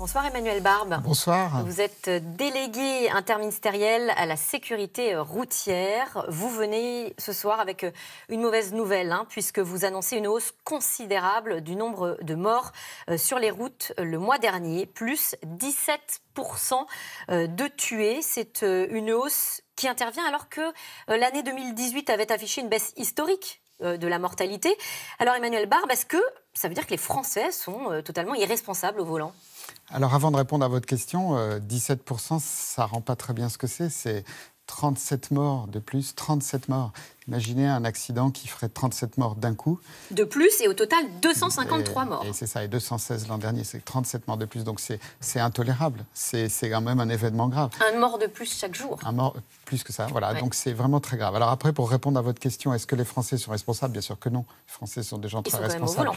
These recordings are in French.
Bonsoir Emmanuel Barbe. Bonsoir. Vous êtes délégué interministériel à la sécurité routière. Vous venez ce soir avec une mauvaise nouvelle, puisque vous annoncez une hausse considérable du nombre de morts sur les routes le mois dernier, plus 17% de tués. C'est une hausse qui intervient alors que l'année 2018 avait affiché une baisse historique de la mortalité. Alors Emmanuel Barbe, est-ce que ça veut dire que les Français sont totalement irresponsables au volant ? Alors avant de répondre à votre question, 17%, ça ne rend pas très bien ce que c'est. C'est 37 morts de plus, 37 morts. Imaginez un accident qui ferait 37 morts d'un coup. De plus, et au total 253 morts. Et c'est ça, et 216 l'an dernier, c'est 37 morts de plus. Donc c'est intolérable, c'est quand même un événement grave. Un mort de plus chaque jour. Un mort plus que ça, voilà. Ouais. Donc c'est vraiment très grave. Alors après, pour répondre à votre question, est-ce que les Français sont responsables ? Bien sûr que non. Les Français sont des gens très responsables.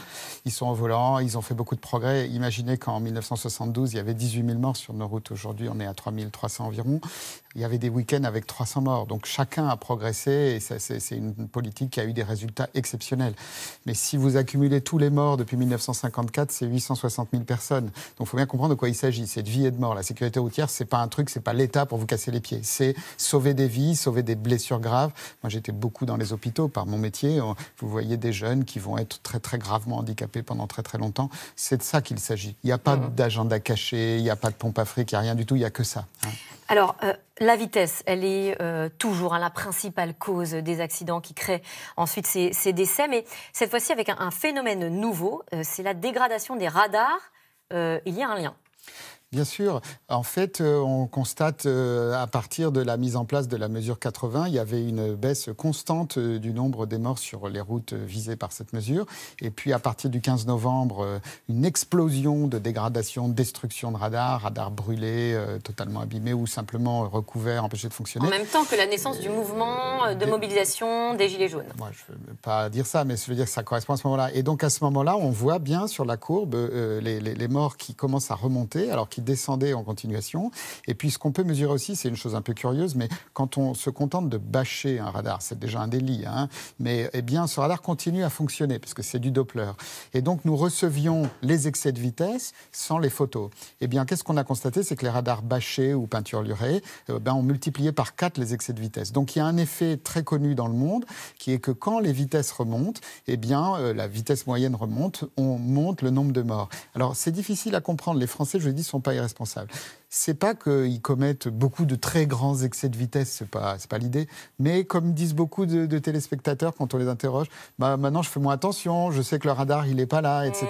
Ils sont au volant, ils ont fait beaucoup de progrès. Imaginez qu'en 1972, il y avait 18 000 morts sur nos routes. Aujourd'hui, on est à 3 300 environ. Il y avait des week-ends avec 300 morts. Donc chacun a progressé et c'est une politique qui a eu des résultats exceptionnels. Mais si vous accumulez tous les morts depuis 1954, c'est 860 000 personnes. Donc il faut bien comprendre de quoi il s'agit. C'est de vie et de mort. La sécurité routière, c'est pas un truc, c'est pas l'État pour vous casser les pieds. C'est sauver des vies, sauver des blessures graves. Moi, j'étais beaucoup dans les hôpitaux par mon métier. Vous voyez des jeunes qui vont être très, très gravement handicapés pendant très, très longtemps. C'est de ça qu'il s'agit. Il n'y a pas d'agenda caché, il n'y a pas de pompe à fric, il n'y a rien du tout, il n'y a que ça. Alors, la vitesse, elle est toujours la principale cause des accidents qui créent ensuite ces décès. Mais cette fois-ci, avec un phénomène nouveau, c'est la dégradation des radars. Il y a un lien. Bien sûr. En fait, on constate à partir de la mise en place de la mesure 80, il y avait une baisse constante du nombre des morts sur les routes visées par cette mesure. Et puis à partir du 15 novembre, une explosion de dégradation, de destruction de radars brûlés, totalement abîmés ou simplement recouverts, empêchés de fonctionner. En même temps que la naissance du mouvement de mobilisation des Gilets jaunes. Moi, je ne veux pas dire ça, mais je veux dire que ça correspond à ce moment-là. Et donc à ce moment-là, on voit bien sur la courbe les morts qui commencent à remonter, alors qui descendaient en continuation. Et puis, ce qu'on peut mesurer aussi, c'est une chose un peu curieuse, mais quand on se contente de bâcher un radar, c'est déjà un délit, mais eh bien, ce radar continue à fonctionner, parce que c'est du Doppler. Et donc, nous recevions les excès de vitesse sans les photos. Eh bien, qu'est-ce qu'on a constaté ? C'est que les radars bâchés ou peinturlurés ont multiplié par 4 les excès de vitesse. Donc, il y a un effet très connu dans le monde, qui est que quand les vitesses remontent, eh bien, la vitesse moyenne remonte, on monte le nombre de morts. Alors, c'est difficile à comprendre. Les Français, je le dis, ne sont pas irresponsables. C'est pas qu'ils commettent beaucoup de très grands excès de vitesse, c'est pas l'idée, mais comme disent beaucoup de téléspectateurs quand on les interroge, maintenant je fais moins attention, je sais que le radar il est pas là, etc.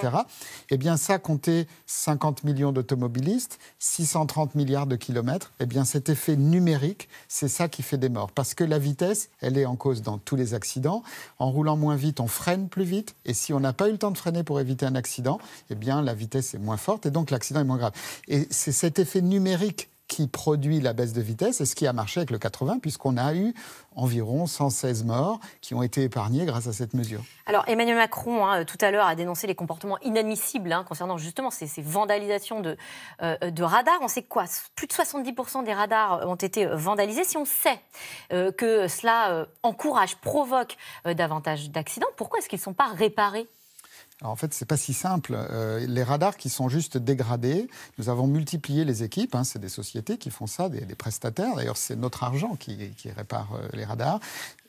Eh bien ça, compter 50 millions d'automobilistes, 630 milliards de kilomètres, eh bien cet effet numérique, c'est ça qui fait des morts, parce que la vitesse, elle est en cause dans tous les accidents. En roulant moins vite, on freine plus vite, et si on n'a pas eu le temps de freiner pour éviter un accident, eh bien la vitesse est moins forte, et donc l'accident est moins grave. Et c'est cet effet numérique qui produit la baisse de vitesse, et ce qui a marché avec le 80, puisqu'on a eu environ 116 morts qui ont été épargnés grâce à cette mesure. Alors Emmanuel Macron, tout à l'heure, a dénoncé les comportements inadmissibles concernant justement ces vandalisations de radars. On sait quoi ? Plus de 70% des radars ont été vandalisés. Si on sait que cela encourage, provoque davantage d'accidents, pourquoi est-ce qu'ils ne sont pas réparés ? Alors en fait, ce n'est pas si simple. Les radars qui sont juste dégradés, nous avons multiplié les équipes, c'est des sociétés qui font ça, des prestataires. D'ailleurs, c'est notre argent qui répare les radars.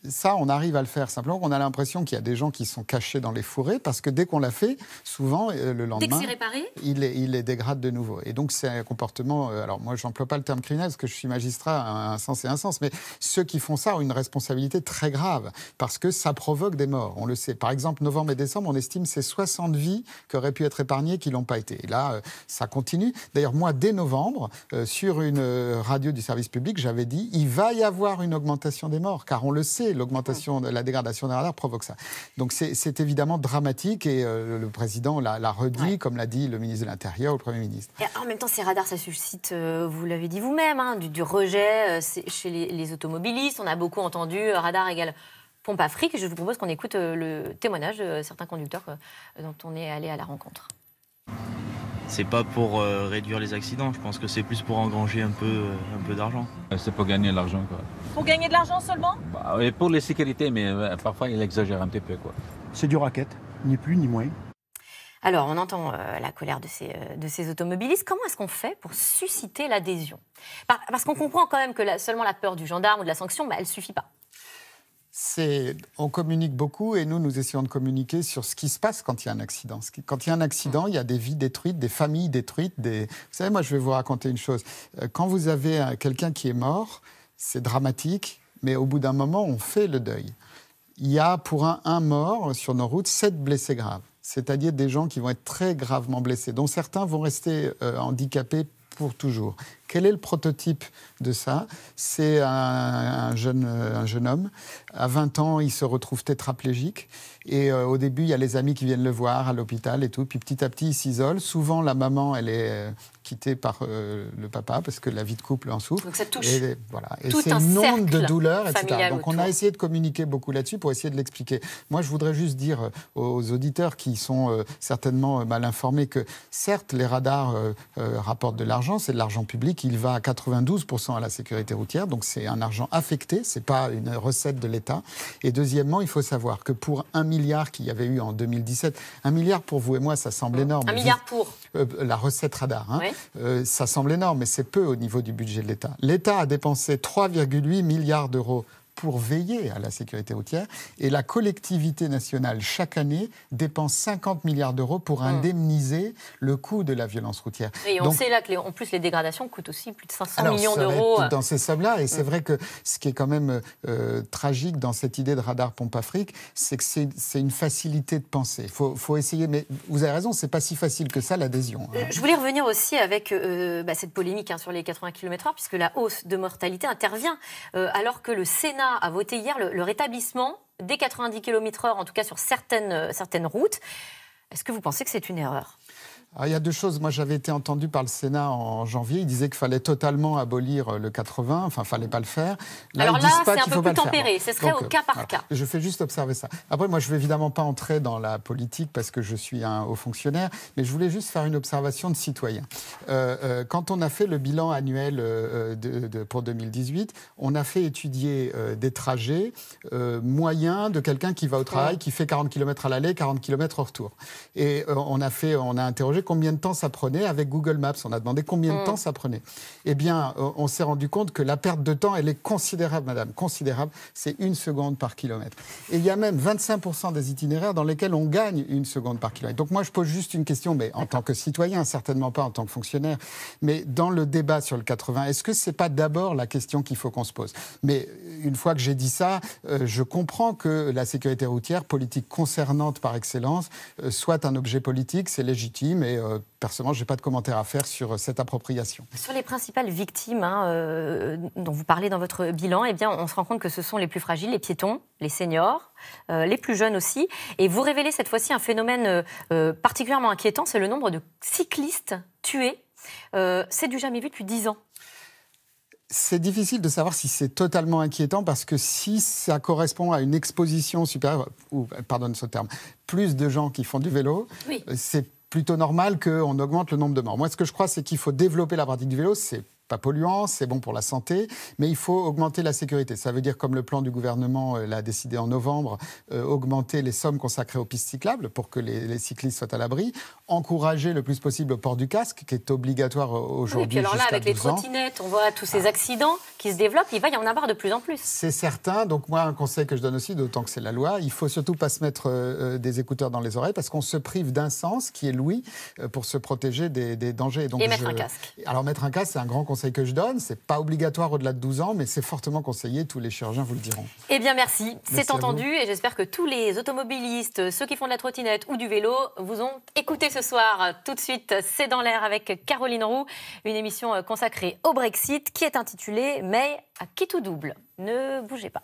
Ça, on arrive à le faire. Simplement qu'on a l'impression qu'il y a des gens qui sont cachés dans les fourrés parce que dès qu'on l'a fait, souvent, le lendemain, dès que c'est réparé, il les dégrade de nouveau. Et donc, c'est un comportement... alors, moi, je n'emploie pas le terme criminel parce que je suis magistrat à un sens et un sens. Mais ceux qui font ça ont une responsabilité très grave parce que ça provoque des morts. On le sait. Par exemple, novembre et décembre, on estime que c'est 60 vies qui auraient pu être épargnées qui ne l'ont pas été. Et là, ça continue. D'ailleurs, moi, dès novembre, sur une radio du service public, j'avais dit il va y avoir une augmentation des morts. Car on le sait, l'augmentation, la dégradation des radars provoque ça. Donc c'est évidemment dramatique et le président l'a redit, comme l'a dit le ministre de l'Intérieur ou le Premier ministre. Et en même temps, ces radars, ça suscite, vous l'avez dit vous-même, du rejet chez les automobilistes. On a beaucoup entendu radar égale pompe à fric. Je vous propose qu'on écoute le témoignage de certains conducteurs dont on est allé à la rencontre. C'est pas pour réduire les accidents, je pense que c'est plus pour engranger un peu d'argent. C'est pour gagner de l'argent, quoi. Pour gagner de l'argent seulement ? Oui, pour les sécurités, mais parfois il exagère un petit peu, quoi. C'est du racket, ni plus ni moins. Alors, on entend la colère de ces automobilistes. Comment est-ce qu'on fait pour susciter l'adhésion ? Parce qu'on comprend quand même que seulement la peur du gendarme ou de la sanction, elle ne suffit pas. On communique beaucoup et nous essayons de communiquer sur ce qui se passe quand il y a un accident. Quand il y a un accident, il y a des vies détruites, des familles détruites. Vous savez, moi, je vais vous raconter une chose. Quand vous avez quelqu'un qui est mort, c'est dramatique, mais au bout d'un moment, on fait le deuil. Il y a pour un mort sur nos routes, 7 blessés graves. C'est-à-dire des gens qui vont être très gravement blessés, dont certains vont rester handicapés pour toujours. Quel est le prototype de ça ? C'est un jeune homme. À 20 ans, il se retrouve tétraplégique. Et au début, il y a les amis qui viennent le voir à l'hôpital et tout. Puis petit à petit, il s'isole. Souvent, la maman, elle est quittée par le papa parce que la vie de couple en souffre. Donc ça touche et, voilà. Et tout c'est un une onde de cercle douleur, etc. Donc on autour. a essayé de communiquer beaucoup là-dessus pour essayer de l'expliquer. Moi, je voudrais juste dire aux auditeurs qui sont certainement mal informés que certes, les radars rapportent de l'argent, c'est de l'argent public. Il va à 92% à la sécurité routière, donc c'est un argent affecté, c'est pas une recette de l'État. Et deuxièmement, il faut savoir que pour 1 milliard qu'il y avait eu en 2017, 1 milliard pour vous et moi, ça semble énorme. 1 milliard pour la recette radar, oui. Ça semble énorme, mais c'est peu au niveau du budget de l'État. L'État a dépensé 3,8 milliards d'euros pour veiller à la sécurité routière. Et la collectivité nationale, chaque année, dépense 50 milliards d'euros pour indemniser le coût de la violence routière. Et on sait là que en plus les dégradations coûtent aussi plus de 500 millions d'euros. Dans ces sommes-là. Et c'est vrai que ce qui est quand même tragique dans cette idée de radar pompe-Afrique, c'est que c'est une facilité de penser. Faut essayer, mais vous avez raison, c'est pas si facile que ça, l'adhésion. Je voulais revenir aussi avec cette polémique sur les 80 km/h, puisque la hausse de mortalité intervient alors que le Sénat a voté hier le rétablissement des 90 km/h, en tout cas sur certaines routes. Est-ce que vous pensez que c'est une erreur ? Alors, il y a 2 choses. Moi, j'avais été entendu par le Sénat en janvier. Il disait qu'il fallait totalement abolir le 80. Enfin, il ne fallait pas le faire. Alors là, c'est un peu plus tempéré. Ce serait au cas par cas. Je fais juste observer ça. Après, moi, je ne vais évidemment pas entrer dans la politique parce que je suis un haut fonctionnaire. Mais je voulais juste faire une observation de citoyen. Quand on a fait le bilan annuel pour 2018, on a fait étudier des trajets moyens de quelqu'un qui va au travail, qui fait 40 km à l'aller, 40 km au retour. Et on a interrogé combien de temps ça prenait avec Google Maps. On a demandé combien de temps ça prenait. Eh bien, on s'est rendu compte que la perte de temps, elle est considérable, madame, considérable. C'est 1 seconde par kilomètre. Et il y a même 25% des itinéraires dans lesquels on gagne 1 seconde par kilomètre. Donc moi, je pose juste une question, mais en tant que citoyen, certainement pas en tant que fonctionnaire. Mais dans le débat sur le 80, est-ce que c'est pas d'abord la question qu'il faut qu'on se pose ? Mais une fois que j'ai dit ça, je comprends que la sécurité routière, politique concernante par excellence, soit un objet politique, c'est légitime. Et personnellement, je n'ai pas de commentaire à faire sur cette appropriation. Sur les principales victimes dont vous parlez dans votre bilan, eh bien, on se rend compte que ce sont les plus fragiles, les piétons, les seniors, les plus jeunes aussi. Et vous révélez cette fois-ci un phénomène particulièrement inquiétant, c'est le nombre de cyclistes tués. C'est du jamais vu depuis 10 ans. C'est difficile de savoir si c'est totalement inquiétant parce que si ça correspond à une exposition supérieure, ou pardonne ce terme, plus de gens qui font du vélo, oui. C'est plutôt normal qu'on augmente le nombre de morts. Moi, ce que je crois, c'est qu'il faut développer la pratique du vélo. C'est pas polluant, c'est bon pour la santé, mais il faut augmenter la sécurité. Ça veut dire, comme le plan du gouvernement l'a décidé en novembre, augmenter les sommes consacrées aux pistes cyclables pour que les cyclistes soient à l'abri, encourager le plus possible le port du casque, qui est obligatoire aujourd'hui. Oui, et puis alors là, avec les trottinettes, on voit tous ces accidents qui se développent, il va y en avoir de plus en plus. C'est certain. Donc moi, un conseil que je donne aussi, d'autant que c'est la loi, il faut surtout pas se mettre des écouteurs dans les oreilles parce qu'on se prive d'un sens qui est l'ouïe pour se protéger des dangers. Et mettre un casque. Alors mettre un casque, c'est un grand conseil que je donne. C'est pas obligatoire au-delà de 12 ans, mais c'est fortement conseillé. Tous les chirurgiens vous le diront. Eh bien, merci. C'est entendu. Et j'espère que tous les automobilistes, ceux qui font de la trottinette ou du vélo, vous ont écouté ce soir. Tout de suite, c'est dans l'air avec Caroline Roux, une émission consacrée au Brexit qui est intitulée « Mais à qui tout double ?» Ne bougez pas.